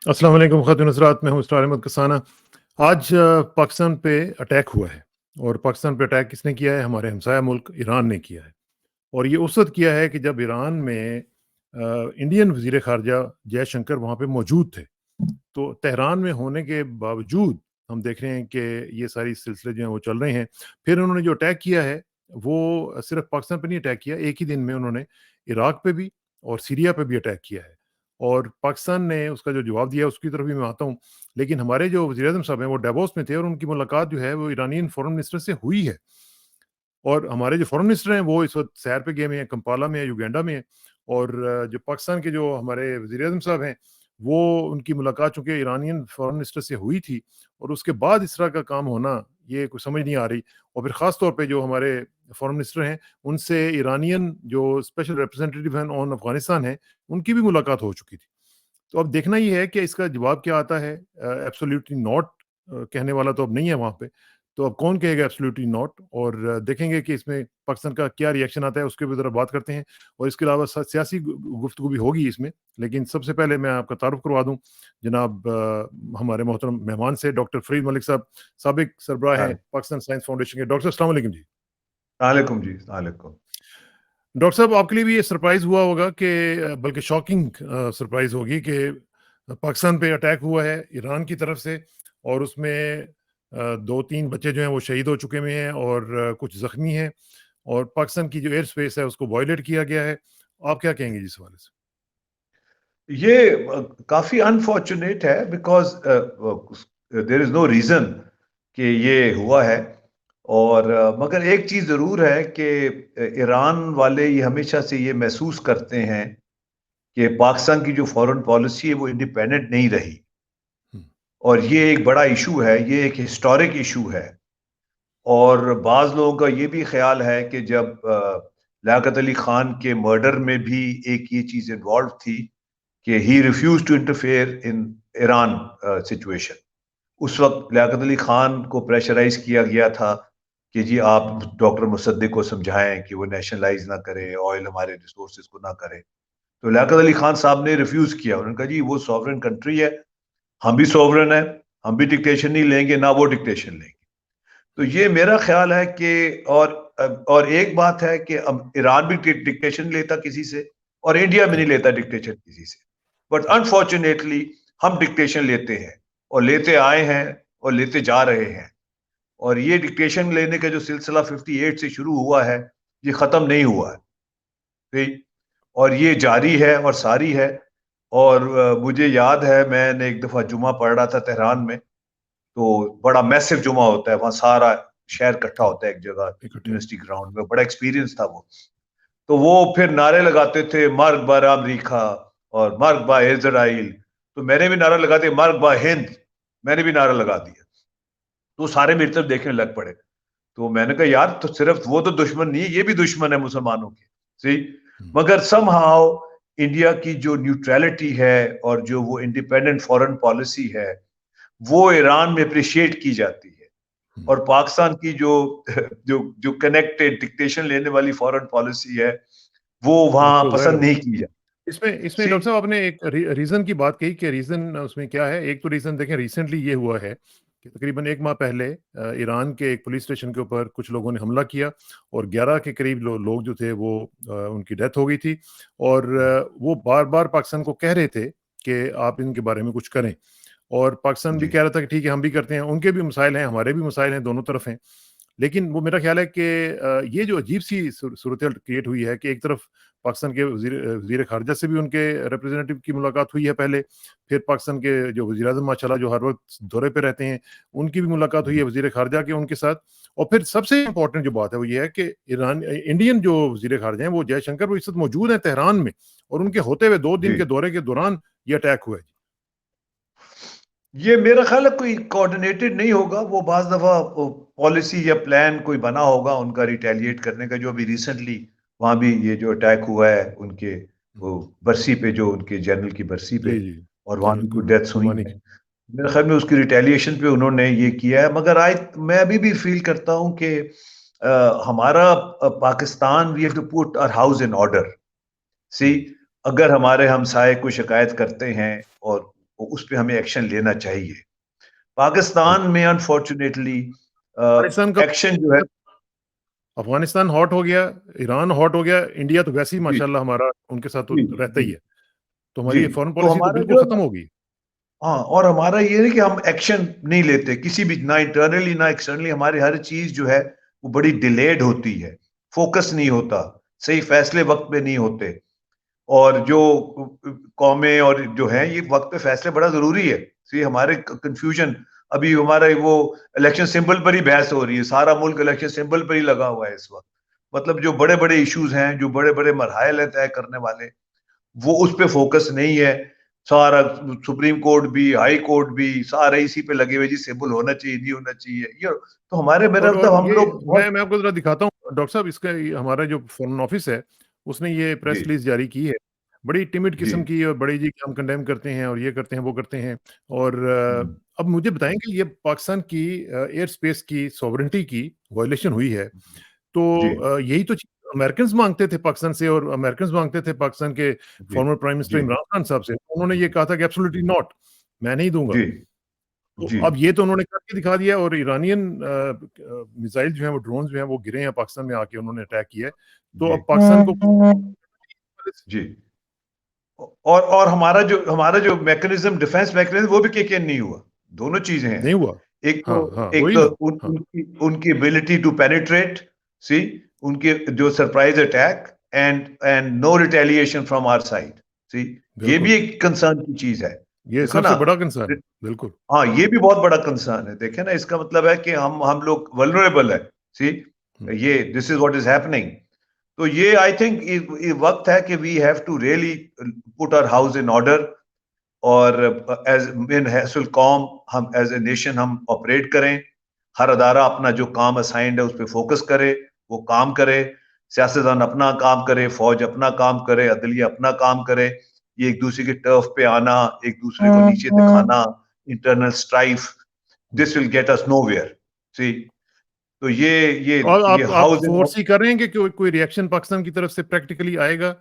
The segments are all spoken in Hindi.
अस्सलाम वालेकुम ख़ातिन हज़रात, मैं हूँ इसरार अहमद कसाना। आज पाकिस्तान पे अटैक हुआ है और पाकिस्तान पे अटैक किसने किया है? हमारे हमसाया मुल्क ईरान ने किया है। और ये उस वक़्त किया है कि जब ईरान में इंडियन वज़ीर ख़ारजा जयशंकर वहाँ पे मौजूद थे। तो तेहरान में होने के बावजूद हम देख रहे हैं कि ये सारी सिलसिले जो हैं वो चल रहे हैं। फिर उन्होंने जो अटैक किया है, वो सिर्फ़ पाकिस्तान पे नहीं अटैक किया, एक ही दिन में उन्होंने इराक पे भी और सीरिया पे भी अटैक किया है। और पाकिस्तान ने उसका जो जवाब दिया उसकी तरफ भी मैं आता हूँ। लेकिन हमारे जो वज़ीर-ए-आज़म साहब हैं वो डेवोस में थे और उनकी मुलाकात जो है वो ईरानियन फ़ॉरेन मिनिस्टर से हुई है। और हमारे जो फ़ॉरेन मिनिस्टर हैं वो इस वक़्त सैर पे गए हुए हैं, कंपाला में है, युगांडा में है। और जो पाकिस्तान के जो हमारे वज़ीर-ए-आज़म साहब हैं, वो उनकी मुलाकात चूँकि ईरानियन फ़ॉरेन मिनिस्टर से हुई थी और उसके बाद इस तरह का काम होना, ये कुछ समझ नहीं आ रही। और फिर ख़ास तौर पे जो हमारे फ़ॉरेन मिनिस्टर हैं, उनसे ईरानियन जो स्पेशल रिप्रेजेंटेटिव हैं ऑन अफ़गानिस्तान हैं, उनकी भी मुलाकात हो चुकी थी। तो अब देखना ये है कि इसका जवाब क्या आता है। एब्सोल्यूटली नॉट कहने वाला तो अब नहीं है वहाँ पे। तो अब कौन कहेगा एब्सोल्यूटली नॉट, और देखेंगे कि इसमें पाकिस्तान का क्या रिएक्शन आता है, उसके भी ज़रा बात करते हैं। और इसके अलावा सियासी गुफ्तगू भी होगी इसमें। लेकिन सबसे पहले मैं आपका तारुफ करवा दूं जनाब हमारे मोहतरम मेहमान से, डॉक्टर फरीद मलिक साहब, साबिक सरबराह हैं हाँ, पाकिस्तान साइंस फाउंडेशन के। डॉक्टर अस्सलाम वालेकुम जी। वालेकुम जी, वालेकुम। डॉक्टर साहब, आपके लिए भी ये सरप्राइज़ हुआ होगा कि बल्कि शॉकिंग सरप्राइज़ होगी कि पाकिस्तान पे अटैक हुआ है ईरान की तरफ से और उसमें 2-3 बच्चे जो हैं वो शहीद हो चुके हुए हैं और कुछ ज़ख्मी हैं और पाकिस्तान की जो एयर स्पेस है उसको वायलेट किया गया है। आप क्या कहेंगे जी इस हवाले से? ये काफ़ी अनफॉर्चुनेट है because there is no reason कि ये हुआ है। और मगर एक चीज़ ज़रूर है कि ईरान वाले ये हमेशा से ये महसूस करते हैं कि पाकिस्तान की जो फ़ॉरेन पॉलिसी है वो इंडिपेंडेंट नहीं रही। हुँ, और ये एक बड़ा इश्यू है, ये एक हिस्टोरिक इश्यू है। और बाज़ लोगों का ये भी ख़्याल है कि जब लियाकत अली ख़ान के मर्डर में भी एक ये चीज़ इन्वॉल्व थी कि he refuse to interfere in Iran situation. उस वक्त लियाकत अली खान को प्रेशराइज किया गया था कि जी आप डॉक्टर मुसद्दिक को समझाएं कि वो नेशनलाइज ना करे, ऑयल हमारे रिसोर्सेज को ना करे। तो लियाकत अली खान साहब ने रिफ्यूज किया। उन्होंने कहा जी वो सॉवरेन कंट्री है, हम भी सॉवरेन है, हम भी डिक्टेशन नहीं लेंगे, ना वो डिक्टेशन लेंगे। तो हुँ, ये मेरा ख्याल है कि और एक बात है कि अब ईरान भी डिक्टेशन लेता किसी से और इंडिया में जी, नहीं लेता डिक्टेशन किसी से। बट जी, अनफॉर्चुनेटली हम डिक्टेशन लेते हैं और लेते आए हैं और लेते जा रहे हैं। और ये डिक्टेशन लेने का जो सिलसिला 58 से शुरू हुआ है, ये खत्म नहीं हुआ है। ठीक? और ये जारी है और सारी है। और मुझे याद है मैंने एक दफा जुमा पढ़ रहा था तेहरान में। तो बड़ा मैसिव जुमा होता है, वहां सारा शहर इकट्ठा जी, होता है एक जगह इकट्ठे हो। यूनिवर्सिटी ग्राउंड में। बड़ा एक्सपीरियंस था वो। तो वो फिर नारे लगाते थे, मर्ग बार अमरीका और मर्ग बा इजराइल। तो मैंने भी नारा लगा दिया, मर्ग बा हिंद। मैंने भी नारा लगा दिया। तो सारे मेरी तरफ देखने लग पड़े। तो मैंने कहा यार, तो सिर्फ वो तो दुश्मन नहीं है, ये भी दुश्मन है मुसलमानों के। सी, हुँ, मगर समहाउ इंडिया की जो न्यूट्रलिटी है और जो वो इंडिपेंडेंट फॉरेन पॉलिसी है, वो ईरान में अप्रिशिएट की जाती है। हुँ, और पाकिस्तान की जो जो जो कनेक्टेड डिक्टेशन लेने वाली फॉरेन पॉलिसी है, वो वहां उसको ज़ाहिर पसंद हो। नहीं की जाती। इसमें इसमें सी, डॉक्टर साहब आपने एक रीज़न की बात कही कि रीज़न उसमें क्या है? एक तो रीज़न देखें, रिसेंटली ये हुआ है कि तकरीबन 1 माह पहले ईरान के एक पुलिस स्टेशन के ऊपर कुछ लोगों ने हमला किया और 11 के करीब लोग जो थे वो उनकी डेथ हो गई थी। और वो बार-बार पाकिस्तान को कह रहे थे कि आप इनके बारे में कुछ करें। और पाकिस्तान भी जी, कह रहा था कि ठीक है हम भी करते हैं, उनके भी मसाइल हैं, हमारे भी मसाइल हैं, दोनों तरफ हैं। लेकिन वो मेरा ख़्याल है कि ये जो अजीब-सी सूरत-ए-हाल क्रिएट हुई है कि एक तरफ पाकिस्तान के वज़ीर ख़ारिजा से भी उनके रिप्रेजेंटेटिव की मुलाकात हुई है पहले, फिर पाकिस्तान के जो वज़ीर-ए-आज़म माशाल्लाह जो हर वक़्त दौरे पे रहते हैं, उनकी भी मुलाकात हुई है वज़ीर ख़ारिजा के उनके साथ। और फिर सबसे इम्पोर्टेंट जो बात है वो ये है कि इंडियन जो वज़ीर ख़ारिजा हैं वो जयशंकर, वो इस वक़्त मौजूद हैं तेहरान में और उनके होते हुए 2 दिन जी। के दौरे के दौरान ये अटैक हुआ है। ये मेरा ख्याल है कोई कोऑर्डिनेटेड नहीं होगा। वो बाज दफा पॉलिसी या प्लान कोई बना होगा उनका रिटेलिएट करने का। जो अभी रिसेंटली वहां भी ये जो अटैक हुआ है उनके हुँ, वो बरसी पे, जो उनके जनरल की बरसी पे, जी, जी। और वहां जनरल भी कोई डेथ्स हुई कुरबानी हैं। की। मेरे ख्याल में उसकी रिटेलिएशन पे उन्होंने ये किया है। मगर मैं अभी भी फील करता हूँ कि हमारा Pakistan, we have to put our house in order. See, हुँ, अगर हमारे हमसाए कोई शिकायत करते हैं और उस पे हमें एक्शन लेना चाहिए। पाकिस्तान में अनफॉर्चुनेटली अफगानिस्तान का एक्शन जो है, अफगानिस्तान हॉट हो गया, ईरान हॉट हो गया, इंडिया तो वैसे ही जी माशाल्लाह हमारा उनके साथ तो जी रहता ही जी है। तो जी, हमारी ये फॉरेन तो पॉलिसी तो हमारा बिल्कुल जो है खत्म ना, होगी। हाँ, और हमारा ये है कि हम एक्शन नहीं लेते किसी भी, ना इंटरनली ना एक्सटर्नली। हमारी हर चीज जो है वो बड़ी डिलेड होती है, फोकस नहीं होता, सही फैसले वक्त पे नहीं होते। और जो कौमें और जो है ये वक्त पे फैसले बड़ा जरूरी है। सी हमारे कंफ्यूजन, अभी हमारा वो इलेक्शन सिंबल पर ही बहस हो रही है, सारा मुल्क इलेक्शन सिंबल पर ही लगा हुआ है इस वक्त। मतलब जो बड़े बड़े इश्यूज हैं, जो बड़े बड़े मरहल है तय करने वाले, वो उस पे फोकस नहीं है। सारा सुप्रीम कोर्ट भी, हाई कोर्ट भी, सारे इसी पे लगे हुए जी, सिंबल होना चाहिए, नहीं होना चाहिए ये। तो हमारे मेरा मतलब और हम ये लोग बहुत। मैं आपको जरा दिखाता हूँ डॉक्टर साहब, इसका हमारा जो फॉरेन ऑफिस है उसने ये प्रेस जी रिलीज जारी की है, बड़ी टिमिड जी किस्म की, और बड़ी जी कि हम कंडेम करते हैं और ये करते हैं वो करते हैं। और हम्म, अब मुझे बताएं कि ये पाकिस्तान की एयर स्पेस की सॉवरेंटी की वायलेशन हुई है। तो जी यही तो अमेरिकन मांगते थे पाकिस्तान से, और अमेरिकन मांगते थे पाकिस्तान के जी फॉर्मर प्राइम मिनिस्टर जी इमरान खान साहब से। उन्होंने ये कहा था कि एब्सोल्युटली नॉट, मैं नहीं दूंगा। जी तो जी अब ये तो उन्होंने करके दिखा दिया, और ईरानियन मिसाइल जो है, वो ड्रोन जो है वो गिरे हैं पाकिस्तान में आके, उन्होंने अटैक किया है। तो जी अब पाकिस्तान को जी। और हमारा जो मैकेनिज्म, डिफेंस मैकेनिज्म, वो भी केके नहीं हुआ। दोनों चीजें हैं। नहीं हुआ। एक तो हाँ हाँ, एक वही तो ना। हाँ, उनकी एबिलिटी टू पेनिट्रेट, सी, उनके जो surprise attack, and no retaliation from our side, see, ये भी बिल्कुल, एक कंसर्न की चीज है। ये देखो ना, सबसे बड़ा कंसर्न है। बिल्कुल। हाँ, ये भी बहुत बड़ा कंसर्न है। देखे ना, इसका मतलब है कि हम लोग वल्नरेबल है। सी, हम्म, ये this is what is happening. तो ये आई थिंक ये वक्त है कि we have to really put our house in order. और एज इन हैसुल कौम, हम एज ए नेशन हम ऑपरेट करें। हर अदारा अपना जो काम असाइंड है उस पर फोकस करे, वो काम करे। सियासतदान अपना काम करे, फौज अपना काम करे, अदलिया अपना काम करे। ये एक दूसरे के टर्फ पे आना, एक दूसरे को नीचे दिखाना, internal strife, hmm. This will get us nowhere. See, तो ये और ये आप हाउस इन, फोर्स ही कर रहे हैं कि कोई रिएक्शन पाकिस्तान की तरफ से प्रैक्टिकली आएगा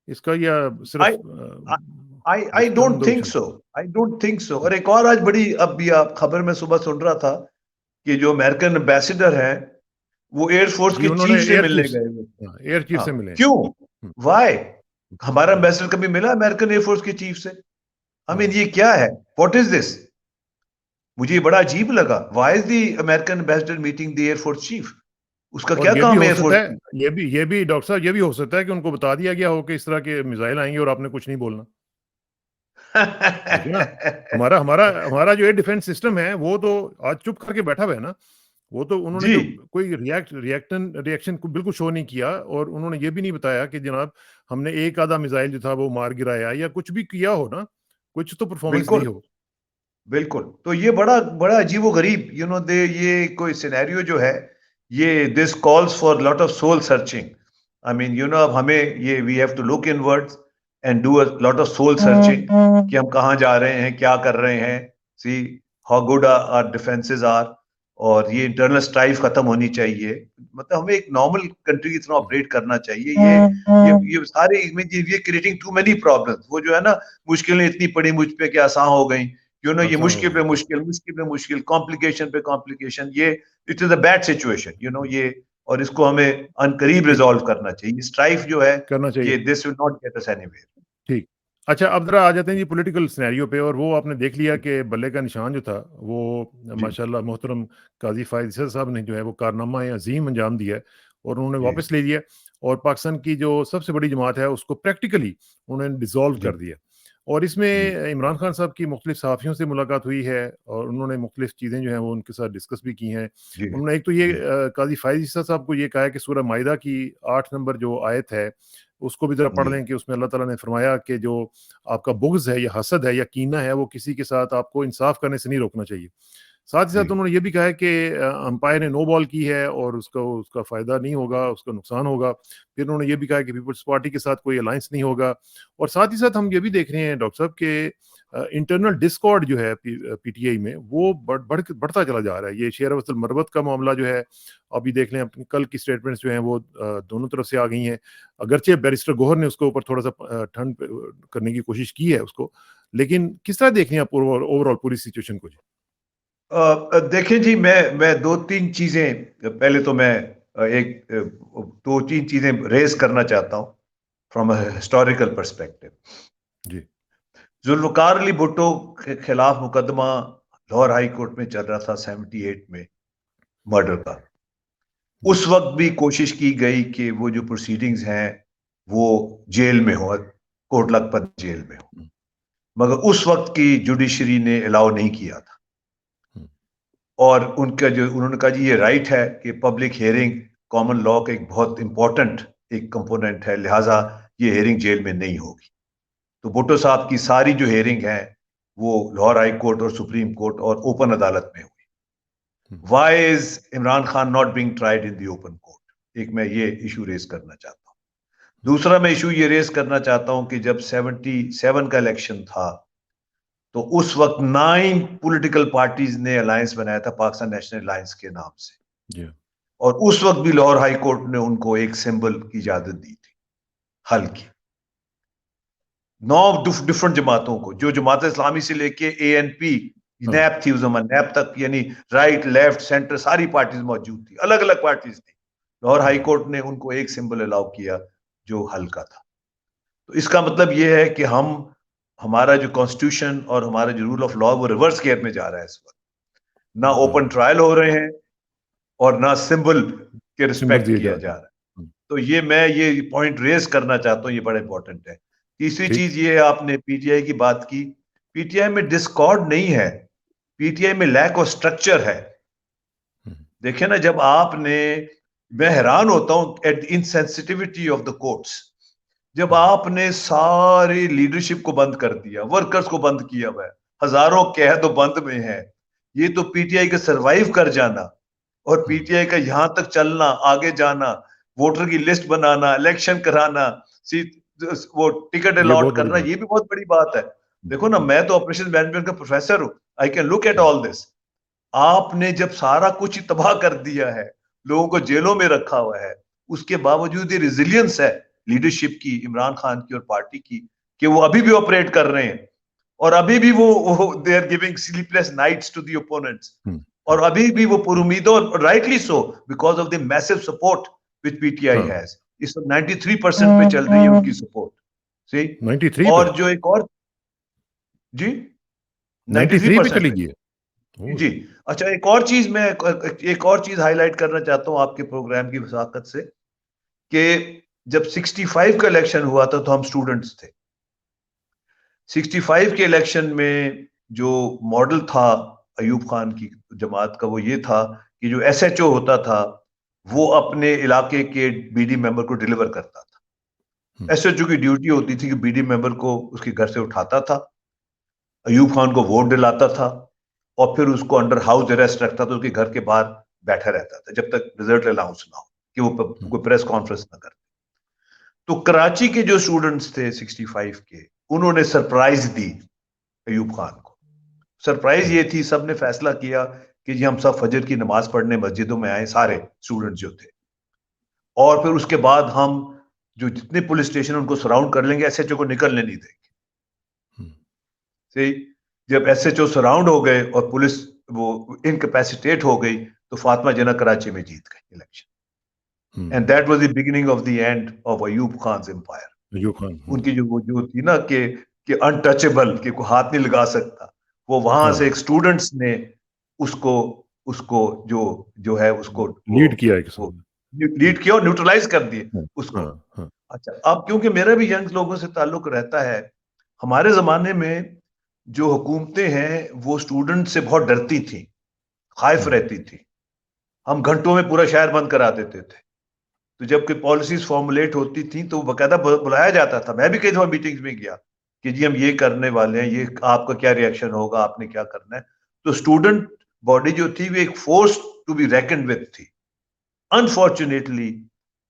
इसका, या सिर्फ आई आई आई मुस्तमंद डोंट थिंक दोष है? सो। I don't think so. हम्म, और एक और आज बड़ी, अब भी आप खबर में सुबह सुन रहा था कि जो अमेरिकन एम्बेसडर है वो एयरफोर्स जी, के उन्होंने चीफ से एयर मिलने चीफ गए हुए। हाँ, एयर चीफ हाँ, से मिले हैं। क्यों? हम्म, वाई? हमारा हम्म। एम्बेसडर कभी मिला अमेरिकन एयरफोर्स के चीफ से? आई मीन, हाँ, ये क्या है? What is this? मुझे ये बड़ा अजीब लगा। Why is the American ambassador meeting the air force chief? उसका और क्या ये भी काम है हो सकता एयरफोर्स है, चीफ? ये भी डॉक्टर साहब, ये भी हो सकता है कि उनको बता दिया गया हो कि इस तरह के मिसाइल आएंगे और आपने कुछ नहीं बोलना। देखिए ना, हमारा हमारा हमारा जो है डिफेंस सिस्टम है, वो तो आज चुप करके बैठा हुआ है ना। वो तो उन्होंने जी, जो कोई रिएक्शन को बिल्कुल शो नहीं किया, और उन्होंने ये भी नहीं बताया कि जनाब हमने एक आधा मिसाइल जो था वो मार गिराया, या कुछ भी किया हो ना, कुछ तो परफॉर्मेंस दी बिल्कुल हो। बिल्कुल। तो ये बड़ा बड़ा अजीबो गरीब, दे ये कोई सिनेरियो जो है, ये this calls for lot of soul searching. I mean, अब हमें ये, we have to look inwards and do a lot of soul searching कि हम कहाँ जा रहे हैं, क्या कर रहे हैं। See, how good are defences are. और ये इंटरनल स्ट्राइफ खत्म होनी चाहिए। मतलब हमें एक नॉर्मल कंट्री की तरह ऑपरेट करना चाहिए। ये सारे ये क्रिएटिंग टू मेनी प्रॉब्लम्स। वो जो है ना, मुश्किलें इतनी पड़ी मुझ पे कि आसान हो गई। ये आसान हो मुश्किल गई। पे मुश्किल, मुश्किल पे मुश्किल, कॉम्प्लिकेशन पे कॉम्प्लिकेशन, ये it is a bad situation, ये। और इसको हमें अनकरीब ठीक, रिजॉल्व करना चाहिए। स्ट्राइफ जो है, करना चाहिए। ये this will not get us anywhere. ठीक। अच्छा, अब ज़रा आ जाते हैं जी पॉलिटिकल सिनेरियो पे, और वो आपने देख लिया कि बल्ले का निशान जो था वो जी माशाल्लाह मोहतरम काज़ी फ़ायद साहब ने जो है वो कारनामा अज़ीम अंजाम दिया है, और उन्होंने जी वापस ले लिया। और पाकिस्तान की जो सबसे बड़ी जमात है उसको प्रैक्टिकली उन्होंने डिसॉल्व जी कर दिया। और जी इसमें इमरान खान साहब की मुख्तलिफ सहाफ़ियों से मुलाकात हुई है, और उन्होंने मुख्तलिफ चीज़ें जो हैं वो उनके साथ डिस्कस भी की हैं। जी उन्होंने एक तो ये जी काज़ी फ़ायद साहब को ये कहा है कि सूरह माइदा की 8 नंबर जो आयत है उसको भी ज़रा पढ़ जी लें, कि उसमें अल्लाह ताला ने फरमाया कि जो आपका बुग़्ज़ है या हसद है या कीना है, वो किसी के साथ आपको इंसाफ़ करने से नहीं रोकना चाहिए। साथ ही जी साथ उन्होंने ये भी कहा है कि अंपायर ने नो बॉल की है और उसका उसका फ़ायदा नहीं होगा, उसका नुकसान होगा। फिर उन्होंने ये भी कहा कि पीपल्स पार्टी के साथ कोई अलायंस नहीं होगा। और साथ ही साथ हम ये भी देख रहे हैं डॉक्टर साहब कि इंटरनल डिस्कॉर्ड जो है पीटीआई में, वो बढ़ता चला जा रहा है। ये शेर अवसल मरबत का मामला जो है, अभी देख लें अपनी कल की स्टेटमेंट्स जो हैं वो दोनों तरफ से आ गई हैं। अगरचे बैरिस्टर गोहर ने उसके ऊपर थोड़ा-सा ठंड करने की कोशिश की है उसको, लेकिन किस तरह देख रहे हैं आप ओवरऑल पूरी सिचुएशन को जी? देखें जी, मैं दो तीन चीजें, पहले तो मैं दो तीन चीजें रेज करना चाहता हूं फ्रॉम अ हिस्टोरिकल पर्सपेक्टिव। जी। जुल्फकार अली भुट्टो के खिलाफ मुकदमा लाहौर हाई कोर्ट में चल रहा था 78 में, मर्डर का। उस वक्त भी कोशिश की गई कि वो जो प्रोसीडिंग्स हैं वो जेल में हो, कोट लखपत जेल में हो, मगर उस वक्त की जुडिशरी ने अलाउ नहीं किया था। और उनका जो उन्होंने कहा जी ये राइट है कि पब्लिक हियरिंग कॉमन लॉ का एक बहुत इंपॉर्टेंट एक कंपोनेंट है, लिहाजा ये हियरिंग जेल में नहीं होगी। तो भुट्टो साहब की सारी जो हियरिंग है वो लाहौर हाई कोर्ट और सुप्रीम कोर्ट और ओपन अदालत में हुई। Why is Imran Khan not being tried in the open court? एक मैं ये इशू रेज करना चाहता हूँ। दूसरा मैं इशू ये रेज करना चाहता हूं कि जब 77 का इलेक्शन था तो उस वक्त 9 पॉलिटिकल पार्टीज ने अलायंस बनाया था पाकिस्तान नेशनल अलायंस के नाम से, और उस वक्त भी लाहौर हाई कोर्ट ने उनको एक सिंबल की इजाजत दी थी, हल की। 9 डिफरेंट जमातों को, जो जमात इस्लामी से लेके ANP, नैप थी उस जमाने, नैप तक, यानी राइट लेफ्ट सेंटर सारी पार्टीज मौजूद थी, अलग अलग पार्टीज थी। लाहौर हाई कोर्ट ने उनको एक सिंबल अलाउ किया जो हल का था। तो इसका मतलब यह है कि हमारा जो कॉन्स्टिट्यूशन और हमारा जो रूल ऑफ लॉ वो रिवर्स गियर में जा रहा है इस वक्त। ना ओपन ट्रायल हो रहे हैं और ना सिंबल के रिस्पेक्ट किया जा रहा है। तो मैं ये पॉइंट रेज करना चाहता हूं, ये बड़ा इंपॉर्टेंट है। तीसरी चीज ये, आपने पीटीआई की बात की, पीटीआई में डिस्कॉर्ड नहीं है, पीटीआई में लैक ऑफ स्ट्रक्चर है। देखिए ना, जब मैं हैरान होता हूं at insensitivity of the courts, जब आपने सारी लीडरशिप को बंद कर दिया, वर्कर्स को बंद किया हुआ है, हजारों कैद तो बंद में है। ये तो पीटीआई का सरवाइव कर जाना और पीटीआई का यहां तक चलना, आगे जाना, वोटर की लिस्ट बनाना, इलेक्शन कराना, वो टिकट अलॉट करना, ये भी बहुत बड़ी बात है। देखो ना, मैं तो ऑपरेशन मैनेजमेंट का प्रोफेसर हूं, I can look at all this. आपने जब सारा कुछ तबाह कर दिया है, लोगों को जेलों में रखा हुआ है, उसके बावजूद ये रिजिलियंस है लीडरशिप की, इमरान खान की और पार्टी की, कि वो अभी भी ऑपरेट कर रहे हैं और अभी भी वो they are giving sleepless nights to the opponents, और अभी भी वो पुरुमीदों, rightly so, because of the massive support which PTI has. इस 93% पे चल रही है उनकी सपोर्ट, सी 93 और जो एक और जी 93 पे चली गई है जी। अच्छा, एक और चीज हाईलाइट करना चाहता हूं आपके प्रोग्राम की वसाकत से, कि जब 65 का इलेक्शन हुआ था तो हम स्टूडेंट्स थे। 65 के इलेक्शन में जो मॉडल था अयूब खान की जमात का, वो ये था कि जो SHO होता था वो अपने इलाके के BD मेंबर को डिलीवर करता था। SHO की ड्यूटी होती थी कि BD मेंबर को उसके घर से उठाता था, अयूब खान को वोट दिलाता था और फिर उसको अंडर हाउस अरेस्ट रखता था, उसके घर के बाहर बैठा रहता था जब तक रिजल्ट अनाउंस ना हो, कि वो कोई प्रेस कॉन्फ्रेंस ना करे। तो कराची के जो स्टूडेंट्स थे 65 के, उन्होंने सरप्राइज दी अयूब खान को। सरप्राइज ये थी, सबने फैसला किया कि जी हम सब फजर की नमाज पढ़ने मस्जिदों में आए, सारे स्टूडेंट्स जो थे, और फिर उसके बाद हम जो जितने पुलिस स्टेशन उनको सराउंड कर लेंगे, SHO को निकलने नहीं देंगे। सही, जब SHO सराउंड हो गए और पुलिस वो इनकैपेसिटेट हो गई, तो फातिमा जिन्ना कराची में जीत गई election, and that was the beginning of the end of Ayub Khan's empire. Ayub Khan उनकी जो थी ना कि अनटचेबल, कि कोई हाथ नहीं लगा सकता, वो वहां से एक स्टूडेंट्स ने उसको उसको जो है उसको लीड किया और न्यूट्रलाइज कर दिए उसको। अच्छा, अब क्योंकि मेरा भी यंग लोगों से ताल्लुक रहता है, हमारे जमाने में जो हुकूमतें हैं वो स्टूडेंट से बहुत डरती थी, खौफ रहती थी। हम घंटों में पूरा शहर बंद करा देते थे। तो जब कोई पॉलिसीज फॉर्मुलेट होती थी तो बकायदा बुलाया जाता था। मैं भी कई दफा मीटिंग्स में गया कि जी हम ये करने वाले हैं, ये आपका क्या रिएक्शन होगा, आपने क्या करना है। तो स्टूडेंट बॉडी जो थी वो एक फोर्स टू बी रेकन्ड विद थी। अनफॉर्चुनेटली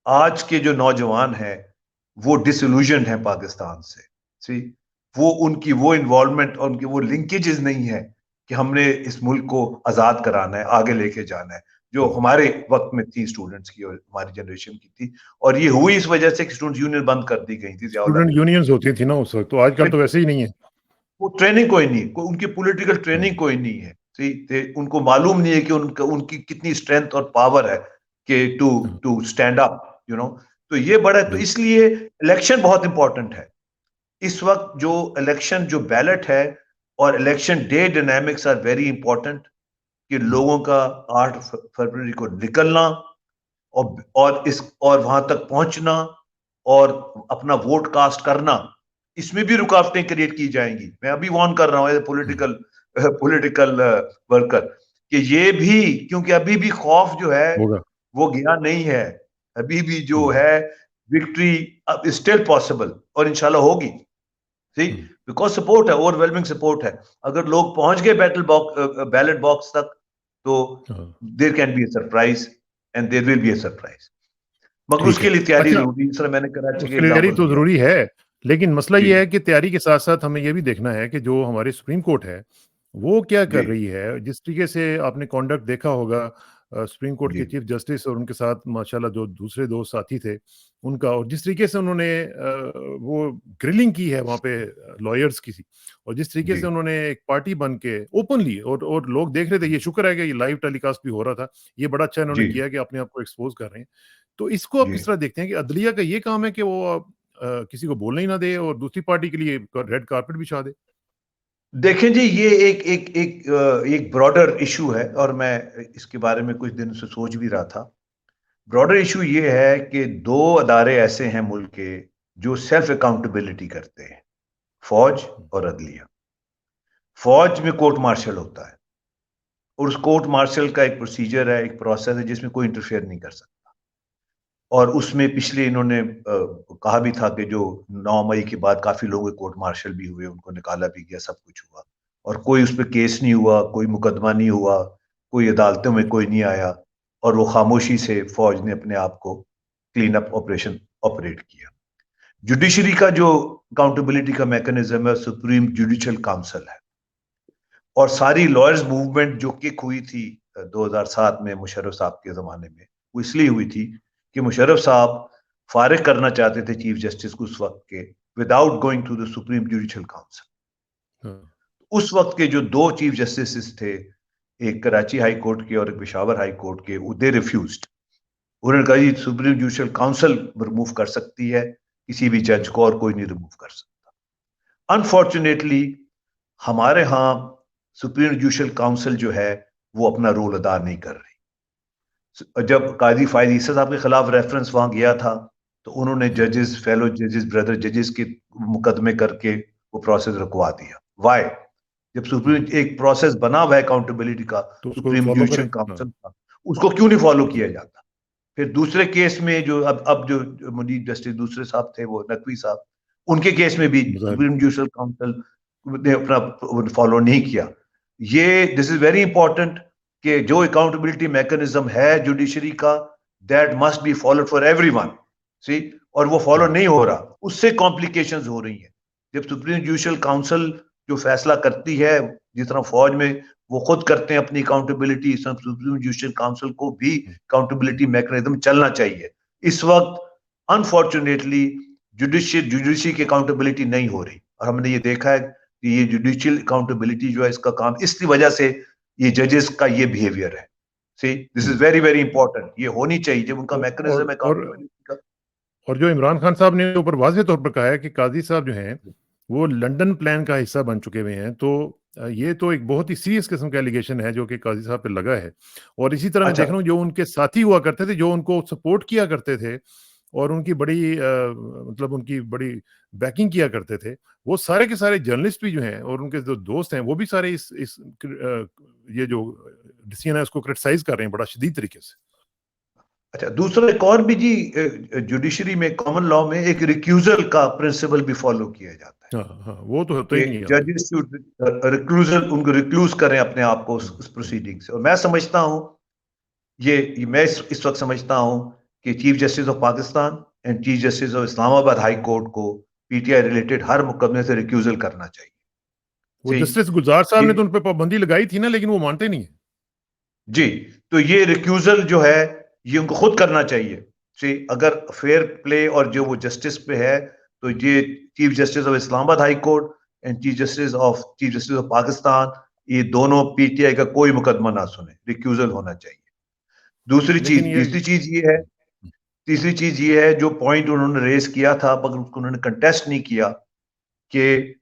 आज के जो नौजवान हैं वो डिसइल्यूजन्ड हैं पाकिस्तान से। सी, वो उनकी वो इन्वॉल्वमेंट और उनकी वो लिंकेजेस नहीं है कि हमने इस मुल्क को आजाद कराना है, आगे लेके जाना है, जो हमारे वक्त में थी स्टूडेंट्स की और हमारी जनरेशन की थी। और ये हुई इस वजह से कि स्टूडेंट यूनियन बंद कर दी गई थी। स्टूडेंट यूनियंस होती थी ना उस वक्त, तो आजकल तो वैसे ही नहीं है। वो ट्रेनिंग कोई नहीं, उनकी पॉलिटिकल ट्रेनिंग कोई नहीं है। उनको मालूम नहीं है कि उनकी कितनी स्ट्रेंथ और पावर है कि टू स्टैंड अप, तो ये बड़ा, तो इसलिए इलेक्शन बहुत इंपॉर्टेंट है इस वक्त। जो इलेक्शन, जो बैलेट है और election day dynamics are very important, कि लोगों का 8 फरवरी को निकलना और वहां तक पहुंचना और अपना वोट कास्ट करना, इसमें भी रुकावटें क्रिएट की जाएंगी। मैं अभी वार्न कर रहा हूं एज ए पॉलिटिकल वर्कर कि ये भी, क्योंकि अभी भी खौफ जो है वो गया नहीं है, अभी भी जो है विक्ट्री स्टिल पॉसिबल और इंशाल्लाह होगी। बिकॉज सपोर्ट है, ओवरवेलमिंग सपोर्ट है। अगर लोग पहुंच गए बैलेट बॉक्स तक तो there can be a surprise and there will be a surprise, मगर उसके लिए तैयारी जरूरी है। सर मैंने कराची के तैयारी तो जरूरी है, लेकिन मसला ये है कि तैयारी के साथ साथ हमें ये भी देखना है कि जो हमारी सुप्रीम कोर्ट है वो क्या कर रही है। जिस तरीके से आपने कॉन्डक्ट देखा होगा सुप्रीम कोर्ट के चीफ जस्टिस और उनके साथ माशाल्लाह जो दूसरे दो साथी थे उनका, और जिस तरीके से उन्होंने वो ग्रिलिंग की है वहाँ पे लॉयर्स की, और जिस तरीके से उन्होंने एक पार्टी बन के ओपनली, और लोग देख रहे थे। ये शुक्र है कि ये लाइव टेलीकास्ट भी हो रहा था, ये बड़ा अच्छा इन्होंने किया कि अपने आप को एक्सपोज कर रहे हैं। तो इसको आप किस तरह देखते हैं कि अदलिया का ये काम है कि वो किसी को बोलने ही ना दे और दूसरी पार्टी के लिए रेड कारपेट बिछा दे? देखें जी, ये एक ब्रॉडर इशू है और मैं इसके बारे में कुछ दिन से सोच भी रहा था। ब्रॉडर इशू ये है कि 2 अदारे ऐसे हैं मुल्क के जो सेल्फ अकाउंटेबिलिटी करते हैं, फौज और अदलिया। फौज में कोर्ट मार्शल होता है और उस कोर्ट मार्शल का एक प्रोसीजर है, एक प्रोसेस है जिसमें कोई इंटरफेयर नहीं कर सकता। और उसमें पिछले इन्होंने कहा भी था कि जो 9 मई के बाद काफी लोगों के कोर्ट मार्शल भी हुए, उनको निकाला भी गया, सब कुछ हुआ और कोई उस पर केस नहीं हुआ, कोई मुकदमा नहीं हुआ, कोई अदालतों में कोई नहीं आया और वो खामोशी से फौज ने अपने आप को क्लीन अप ऑपरेशन ऑपरेट किया। जुडिशरी का जो अकाउंटेबिलिटी का मैकेनिज्म है सुप्रीम जुडिशियल काउंसिल है, और सारी लॉयर्स मूवमेंट जो किक हुई थी 2007 में मुशर्रफ साहब के जमाने में, वो इसलिए हुई थी कि मुशर्रफ साहब फारिग करना चाहते थे चीफ जस्टिस को उस वक्त के, without going to the supreme judicial council. उस वक्त के जो 2 चीफ जस्टिस थे, एक कराची हाई कोर्ट के और एक पेशावर हाई कोर्ट के, दे रिफ्यूज्ड। उन्होंने कहा जी सुप्रीम जुडिशियल काउंसिल रिमूव कर सकती है किसी भी जज को और कोई नहीं रिमूव कर सकता। अनफॉर्चुनेटली हमारे यहाँ सुप्रीम जुडिशियल काउंसिल जो है वो अपना रोल अदा नहीं कर रही। जब काजी फायद ईसा साहब के खिलाफ रेफरेंस वहां गया था तो उन्होंने जजेस, फेलो जजेस, ब्रदर जजेस के मुकदमे करके वो प्रोसेस रुकवा दिया। वाई? जब सुप्रीम एक प्रोसेस बना हुआ है अकाउंटेबिलिटी का, तो सुप्रीम जुडिशियल काउंसिल का, उसको क्यों नहीं फॉलो किया जाता? फिर दूसरे केस में जो अब जो मुनीब जस्टिस दूसरे साहब थे, वो नकवी साहब, उनके केस में भी सुप्रीम जुडिशियल काउंसिल ने अपना फॉलो नहीं किया। ये दिस इज वेरी इंपॉर्टेंट कि जो अकाउंटेबिलिटी मैकेनिज्म है जुडिशरी का, that must be followed for everyone. See, और वो फॉलो नहीं हो रहा, उससे कॉम्प्लिकेशंस हो रही हैं। जब सुप्रीम जुडिशियल काउंसिल जो फैसला करती है, जिस तरह फौज में वो खुद करते हैं अपनी अकाउंटेबिलिटी, सुप्रीम जुडिशियल काउंसिल को भी अकाउंटेबिलिटी मैकेनिज्म चलना चाहिए। इस वक्त अनफॉर्चुनेटली जुडिशरी की अकाउंटेबिलिटी नहीं हो रही, और हमने ये देखा है कि ये जुडिशियल अकाउंटेबिलिटी जो है, इसका काम इसकी वजह से ये जजेस का ये बिहेवियर है। See, this is very very important, ये होनी चाहिए जब उनका मैकेनिज्म है अकाउंटेबिलिटी का। और जो इमरान खान साहब ने ऊपर वाज़ेह तौर पर कहा है कि काजी साहब जो हैं वो लंदन प्लान का हिस्सा बन चुके हुए हैं, तो ये तो एक बहुत ही सीरियस किस्म का एलिगेशन है जो कि काजी साहब पे लगा है। और इसी तरह मैं देख रहा हूँ जो उनके साथी हुआ करते थे, जो उनको सपोर्ट किया करते थे और उनकी बड़ी मतलब उनकी बड़ी बैकिंग किया करते थे, वो सारे के सारे जर्नलिस्ट भी जो हैं और उनके जो दोस्त हैं वो भी सारे इस ये जो डिसीजन है उसको क्रिटिसाइज कर रहे हैं बड़ा शदीद तरीके से। अच्छा, दूसरा एक और भी जी, जुडिशरी में कॉमन लॉ में एक रिक्यूजल का प्रिंसिपल भी फॉलो किया जाता है। हाँ, वो तो होता ही नहीं है। जजेस रिक्लूजल, उनको रिक्लूज करें अपने आप को उस प्रोसीडिंग से। और मैं समझता हूं मैं इस वक्त समझता हूं कि chief justice of Pakistan and chief justice of Islamabad high court को पीटीआई रिलेटेड हर मुकदमे से रिक्यूजल करना चाहिए। वो जस्टिस गुलजार साहब ने तो उन पर पाबंदी लगाई थी ना, लेकिन वो मानते नहीं है जी। तो ये रिक्यूजल जो है ये उनको खुद करना चाहिए। सी, अगर फेयर प्ले और जो वो जस्टिस पे है, तो ये chief justice of Islamabad high court and chief justice of Pakistan, ये दोनों पीटीआई का कोई मुकदमा ना सुने, रिक्यूजल होना चाहिए। दूसरी लेकिन चीज, ये तीसरी चीज ये है जो पॉइंट उन्होंने रेस किया था मगर उसको उन्होंने कंटेस्ट नहीं किया, कि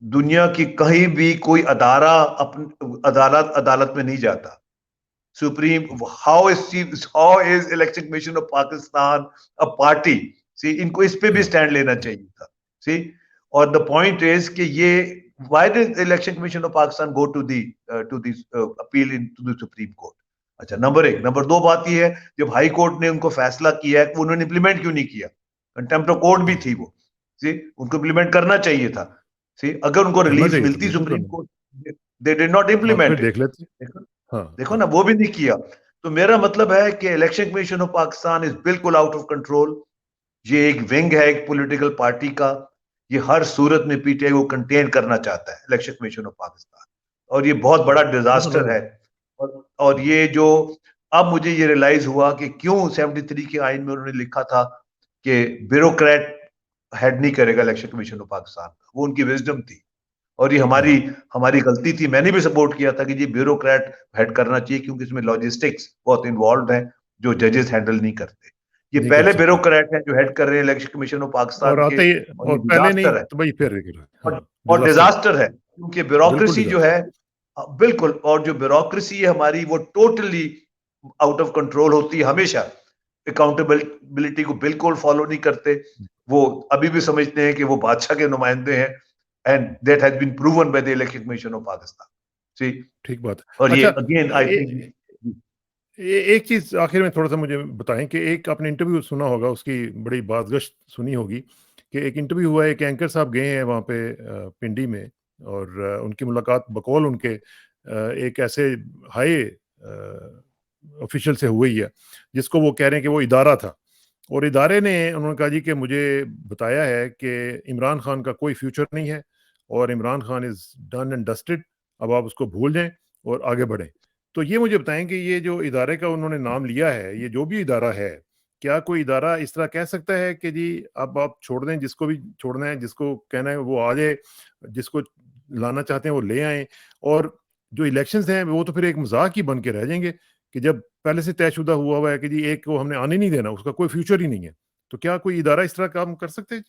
दुनिया की कहीं भी कोई अदारा अपनी अदालत में नहीं जाता। Supreme, how is election commission of Pakistan a party? See, इनको इस पे भी स्टैंड लेना चाहिए था। सी, और द पॉइंट इज कि ये why did election commission of Pakistan go to the appeal into the supreme court? अच्छा, नंबर एक। नंबर दो बात ये है, जब हाई कोर्ट ने उनको फैसला किया है, उन्होंने इंप्लीमेंट क्यों नहीं किया? कंटेम्प्ट ऑफ कोर्ट भी थी वो। सी, उनको इंप्लीमेंट करना चाहिए था। सी, अगर उनको करना रिलीफ चाहिए था, मिलती बिल्कुल सुप्रीम करना। कोर्ट, दे डिड नॉट हाँ, फिर इंप्लीमेंट देख इट। लेते। देखो हाँ, देखो हाँ। ना, वो भी नहीं किया। तो मेरा मतलब है कि election commission of Pakistan is बिल्कुल आउट ऑफ कंट्रोल। ये एक विंग है एक पॉलिटिकल पार्टी का। ये हर सूरत में पीटीआई को कंटेन करना चाहता है, इलेक्शन कमीशन ऑफ पाकिस्तान, और ये बहुत बड़ा डिजास्टर है। और ये जो अब मुझे ये रियलाइज हुआ कि क्यों 73 के आइन में उन्होंने लिखा था कि ब्यूरोक्रेट हेड नहीं करेगा इलेक्शन कमीशन ऑफ पाकिस्तान, वो उनकी विजडम थी। और ये हमारी गलती थी। मैंने भी सपोर्ट किया था कि ये ब्यूरोक्रेट हेड करना चाहिए, क्योंकि इसमें लॉजिस्टिक्स बहुत इन्वॉल्व है जो जजेस हैंडल नहीं करते। ये नहीं कर पहले सकते। ब्यूरोक्रेट हैं जो हेड कर रहे हैं इलेक्शन कमीशन ऑफ और पाकिस्तान के, आते ही, और और ये पहले नहीं डिजास्टर है। तो भाई फिर रेगुलर। हाँ, और डिजास्टर है, डिजास्टर है क्योंकि बिल्कुल ब्यूरोक्रेसी जो डिजास्टर। है, बिल्कुल, और जो ब्यूरोक्रेसी है हमारी, वो टोटली आउट ऑफ कंट्रोल होती है हमेशा। अकाउंटेबिलिटी को बिल्कुल फॉलो नहीं करते। वो अभी भी समझते हैं कि वो बादशाह के नुमाइंदे हैं, and that has been proven by the election commission of Pakistan. See, ठीक बात है। और ये अच्छा, अगेन आई थिंक, एक चीज आखिर में थोड़ा सा मुझे बताएं कि एक आपने इंटरव्यू सुना होगा, उसकी बड़ी बाज़गश्त सुनी होगी कि एक इंटरव्यू हुआ है, एक एंकर साहब गए हैं वहाँ पे पिंडी में, और उनकी मुलाकात बकौल उनके एक ऐसे हाई ऑफिशियल से हुई है जिसको वो कह रहे हैं कि वो इदारा था, और इदारे ने उन्होंने कहा जी कि मुझे बताया है कि इमरान खान का कोई फ्यूचर नहीं है और Imran Khan is done and dusted, अब आप उसको भूल जाएं और आगे बढ़ें। तो ये मुझे बताएं कि ये जो इदारे का उन्होंने नाम लिया है, ये जो भी इदारा है, क्या कोई इदारा इस तरह कह सकता है कि जी अब आप छोड़ दें, जिसको भी छोड़ना है, जिसको कहना है वो आ जाए, जिसको लाना चाहते हैं वो ले आएं, और जो इलेक्शंस हैं वो तो फिर एक मजाक ही बन के रह जाएंगे कि जब पहले से तयशुदा हुआ हुआ है कि जी एक को हमने आने नहीं देना, उसका कोई फ्यूचर ही नहीं है। तो क्या कोई इदारा इस तरह काम कर सकते हैं?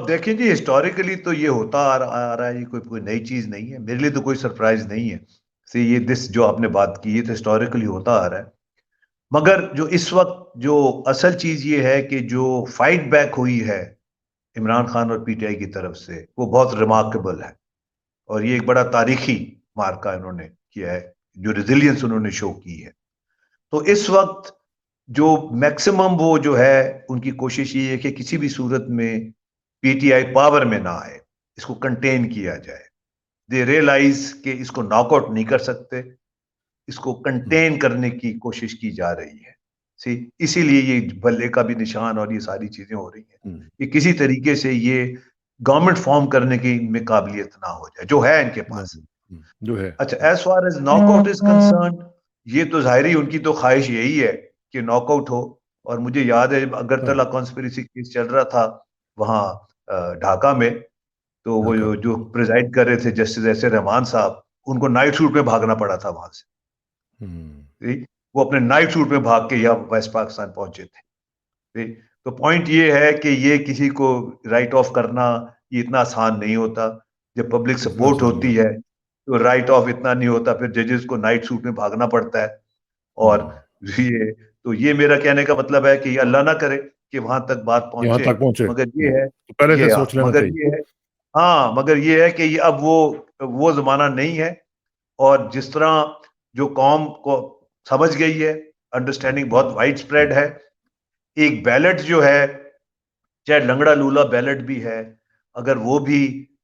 देखिए जी, हिस्टोरिकली तो ये होता आ रहा है, ये कोई नई चीज नहीं है, मेरे लिए तो कोई सरप्राइज नहीं है। सी, ये दिस जो आपने बात की, ये तो हिस्टोरिकली होता आ रहा है। मगर जो इस वक्त जो असल चीज ये है कि जो फाइट बैक हुई है इमरान खान और पीटीआई की तरफ से, वो बहुत रिमार्केबल है, और ये एक बड़ा तारीखी मार्का इन्होंने किया है, जो रिजिलियंस उन्होंने शो की है। तो इस वक्त जो मैक्सिमम वो जो है उनकी कोशिश ये है कि किसी भी सूरत में पीटीआई पावर में ना आए, इसको कंटेन किया जाए। दे रियलाइज कि इसको नॉकआउट नहीं कर सकते, इसको कंटेन करने की कोशिश की जा रही है। सी, इसीलिए ये बल्ले का भी निशान और ये सारी चीजें हो रही हैं कि किसी तरीके से ये गवर्नमेंट फॉर्म करने की इनमें काबिलियत ना हो जाए, जो है इनके पास। जो है। अच्छा, as far as knockout is concern, ये तो जाहिर ही उनकी तो ख्वाहिश यही है कि नॉकआउट हो। और मुझे याद है अगरतला कॉन्स्पिरेसी केस चल रहा था वहां ढाका में, तो वो जो प्रिजाइड कर रहे थे जस्टिस एस ए रहमान साहब, उनको नाइट सूट में भागना पड़ा था वहां से। वो अपने नाइट सूट में भाग के यहाँ वेस्ट पाकिस्तान पहुंचे थे। तो पॉइंट ये है कि ये किसी को राइट ऑफ करना ये इतना आसान नहीं होता। जब पब्लिक सपोर्ट होती है तो राइट ऑफ इतना नहीं होता, फिर जजेस को नाइट सूट में भागना पड़ता है। और ये मेरा कहने का मतलब है कि अल्लाह ना करे कि वहां तक बात यहाँ पहुंचे। तक पहुंचे, मगर ये है, तो पहले से सोच लेना मगर चाहिए। ये है, हाँ, मगर ये है कि ये अब वो जमाना नहीं है। और जिस तरह जो कौम को समझ गई है, अंडरस्टैंडिंग बहुत वाइड स्प्रेड है। एक बैलेट जो है, चाहे लंगड़ा लूला बैलेट भी है, अगर वो भी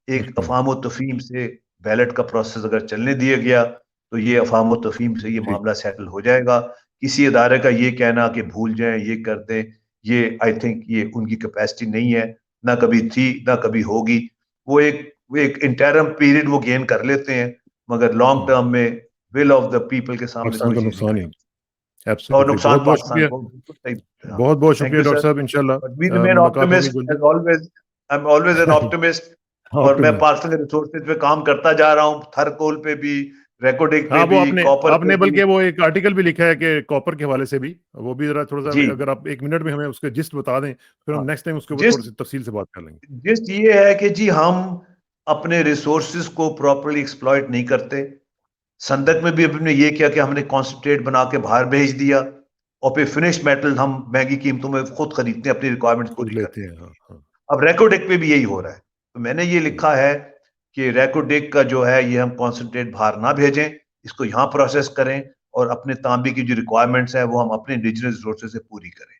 एक अफाम तफहीम से बैलेट का प्रोसेस अगर चलने दिया गया, तो ये अफाम तफहीम से ये मामला सेटल हो जाएगा। किसी अदारे का ये कहना कि भूल जाएं, ये कर दें, ये आई थिंक ये उनकी कैपेसिटी नहीं है, ना कभी थी ना कभी होगी। वो एक इंटरम पीरियड वो गेन कर लेते हैं, मगर लॉन्ग टर्म में विल ऑफ द पीपल के सामने पाकिस्तान कोई का चीज नहीं नुकसान ही। खड़ी, और एब्सोल्युटली, नुकसान बहुत बहुत पाकिस्तान शुक्रिया। को। बिल्कुल सही। हाँ, बहुत बहुत थैंक शुक्रिया यू डॉक्टर सर, साहब, इंशाल्लाह बट बी द मेन मुलाकात होगी ऑप्टिमिस्ट जल्दी। As always. I am always an optimist. और मैं पाकिस्तान के रिसोर्सेज पे काम करता जा रहा हूँ, थरकोल पे भी, रेकोडेक पे हाँ, वो भी, कॉपर आपने पे भी। बल्कि वो एक आर्टिकल भी लिखा है कि कॉपर के हवाले से भी, वो भी जरा थोड़ा सा जी, अगर आप 1 मिनट में हमें उसके जिस्ट बता दें, फिर हम हाँ। नेक्स्ट टाइम उसके ऊपर जिस थोड़ी सी तफसील से बात कर लेंगे। जिस ये है कि जी हम अपने रिसोर्सेज को प्रॉपर्ली एक्सप्लॉइट नहीं करते। संदक में भी हमने ये किया कि हमने कॉन्सेंट्रेट बना के बाहर भेज दिया, और फिर फिनिश मेटल हम महंगी कीमतों में खुद खरीदते हैं, अपनी रिक्वायरमेंट्स खुद पूरी लेते करने हैं, के लिए। हाँ, हाँ। अब रेकोडेक पे भी यही हो रहा है। तो मैंने ये हम्म, लिखा है कि रेकोडेक का जो है ये हम कॉन्सेंट्रेट बाहर ना भेजें, इसको यहाँ प्रोसेस करें, और अपने तांबे की जो रिक्वायरमेंट्स है वो हम अपने इंडिजिनस रिसोर्सेज से पूरी करें।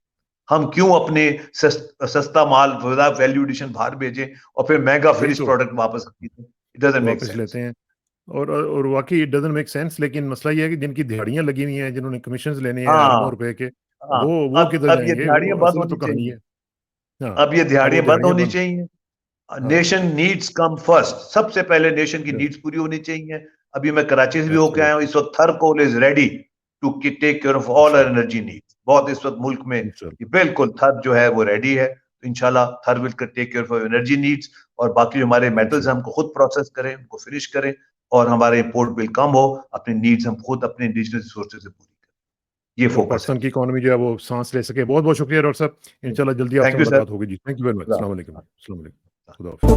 हम क्यों अपने सस्ता माल विदाउट वैल्यू एडिशन बाहर भेजें और फिर महंगा वही फिनिश तो प्रोडक्ट वापस खरीदें? इट डजंट मेक वापस सेंस। लेते हैं। और वाकई इट डजंट मेक सेंस, लेकिन मसला ये है कि जिनकी दिहाड़ियां लगी हुई हैं, जिन्होंने कमिश्न्स लेने हैं अरबों हाँ, रुपए के, हाँ। वो किधर अब ये जाएंगे? वो दिहाड़ियां बंद असल तो होनी कहानी चाहिए। है। हाँ, अब ये अब वो दिहाड़ियां बंद दिहाड़ियां होनी बंद। चाहिए। हाँ, नेशन नीड्स कम फर्स्ट, सबसे पहले नेशन की yes, नीड्स पूरी होनी चाहिए। अभी मैं कराची से भी होके आया हूँ, absolutely, इस वक्त Thar coal is ready to take care of all our इंशाल्लाह, एनर्जी नीड्स। बहुत इस वक्त मुल्क में इंशाल्लाह, बिल्कुल थर जो है वो रेडी है, तो इंशाल्लाह Thar will take care of energy needs. और बाकी जो हमारे मेटल्स इंशाल्लाह। हमको खुद प्रोसेस करें, उनको फिनिश करें, और हमारे इंपोर्ट बिल कम हो, अपनी नीड्स हम खुद अपने इंडिजिनस रिसोर्सेज से पूरी करें। ये और फोकस है पाकिस्तान की जी। इकोनॉमी जो है वो सांस ले सके। बहुत बहुत शुक्रिया डॉक्टर साहब, इंशाल्लाह जल्दी आपसे थैंक यू सर। मुलाकात होगी जी। Thank you very much. अस्सलाम वालेकुम, अस्सलाम वालेकुम, खुदा हाफिज।